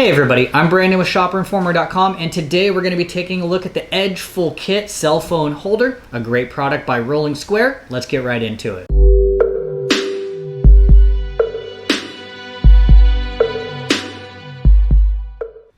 Hey everybody, I'm Brandon with shopperinformer.com, and today we're going to be taking a look at the Edge Full Kit cell phone holder, a great product by Rolling Square. Let's get right into it.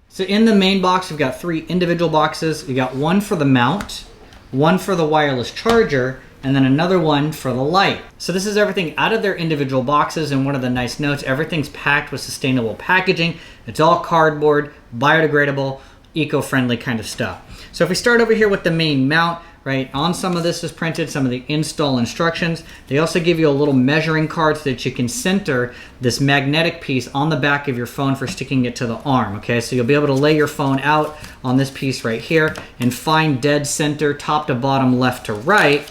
So in the main box, we've got three individual boxes. We got one for the mount, one for the wireless charger, and then another one for the light. So this is everything out of their individual boxes, and one of the nice notes, everything's packed with sustainable packaging. It's all cardboard, biodegradable, eco-friendly kind of stuff. So if we start over here with the main mount, right, on some of this is printed some of the install instructions. They also give you a little measuring card so that you can center this magnetic piece on the back of your phone for sticking it to the arm, okay? So you'll be able to lay your phone out on this piece right here and find dead center, top to bottom, left to right.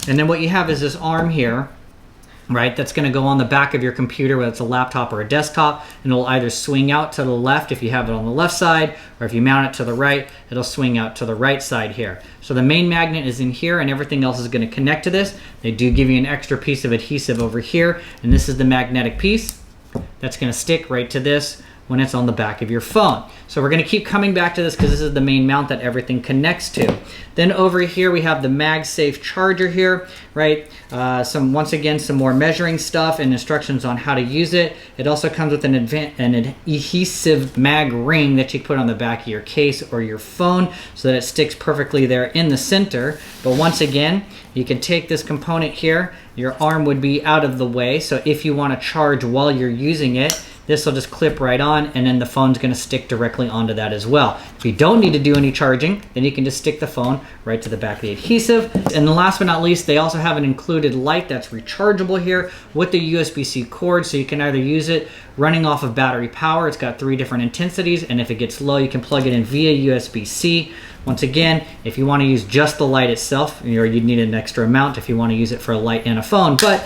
And then what you have is this arm here, right, that's going to go on the back of your computer, whether it's a laptop or a desktop, and it'll either swing out to the left if you have it on the left side, or if you mount it to the right, it'll swing out to the right side here. So the main magnet is in here, and everything else is going to connect to this. They do give you an extra piece of adhesive over here, and this is the magnetic piece that's going to stick right to this when it's on the back of your phone. So we're going to keep coming back to this because this is the main mount that everything connects to. Then over here we have the MagSafe charger here, right? Once again, some more measuring stuff and instructions on how to use it. It also comes with an adhesive mag ring that you put on the back of your case or your phone so that it sticks perfectly there in the center. But once again, you can take this component here, your arm would be out of the way, so if you want to charge while you're using it, this will just clip right on, and then the phone's going to stick directly onto that as well. If you don't need to do any charging, then you can just stick the phone right to the back of the adhesive. And last but not least, they also have an included light that's rechargeable here with the USB-C cord, so you can either use it running off of battery power. It's got 3 different intensities, and if it gets low, you can plug it in via USB-C. Once again, if you want to use just the light itself, or you'd need an extra amount if you want to use it for a light and a phone, but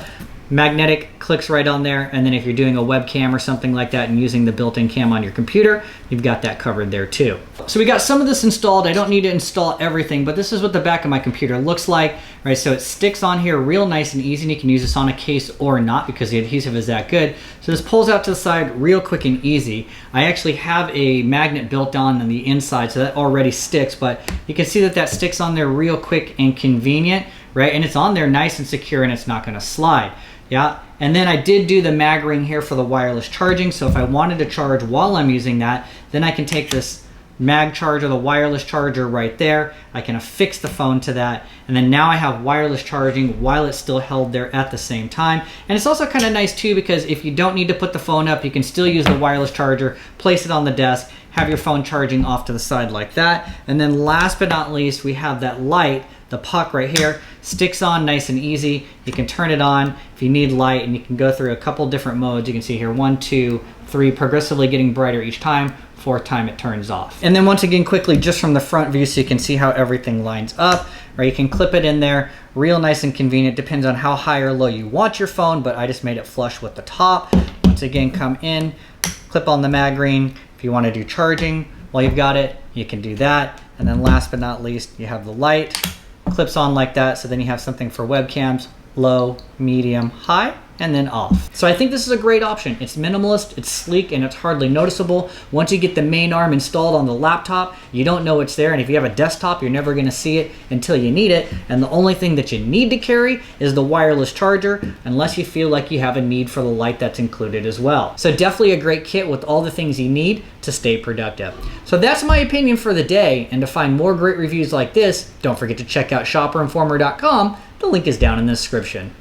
magnetic clicks right on there, and then if you're doing a webcam or something like that and using the built-in cam on your computer, you've got that covered there too. So we got some of this installed. I don't need to install everything, but this is what the back of my computer looks like, right? So it sticks on here real nice and easy, and you can use this on a case or not because the adhesive is that good. So this pulls out to the side real quick and easy. I actually have a magnet built on the inside, so that already sticks, but you can see that that sticks on there real quick and convenient, right? And it's on there nice and secure, and it's not gonna slide. Yeah, and then I did do the mag ring here for the wireless charging, so if I wanted to charge while I'm using that, then I can take this mag charger, the wireless charger right there, I can affix the phone to that, and then now I have wireless charging while it's still held there at the same time. And it's also kind of nice too, because if you don't need to put the phone up, you can still use the wireless charger, place it on the desk, have your phone charging off to the side like that. And then last but not least, we have that light, the puck right here, sticks on nice and easy. You can turn it on if you need light, and you can go through a couple different modes. You can see here 1, 2, 3, progressively getting brighter each time. 4th time it turns off. And then once again, quickly, just from the front view so you can see how everything lines up, or you can clip it in there, real nice and convenient. Depends on how high or low you want your phone, but I just made it flush with the top. Once again, come in, clip on the mag ring. If you want to do charging while you've got it, you can do that. And then last but not least, you have the light, clips on like that, so then you have something for webcams, low, medium, high, and then off. So I think this is a great option. It's minimalist, it's sleek, and it's hardly noticeable. Once you get the main arm installed on the laptop, you don't know it's there, and if you have a desktop, you're never gonna see it until you need it, and the only thing that you need to carry is the wireless charger, unless you feel like you have a need for the light that's included as well. So definitely a great kit with all the things you need to stay productive. So that's my opinion for the day, and to find more great reviews like this, don't forget to check out shopperinformer.com. The link is down in the description.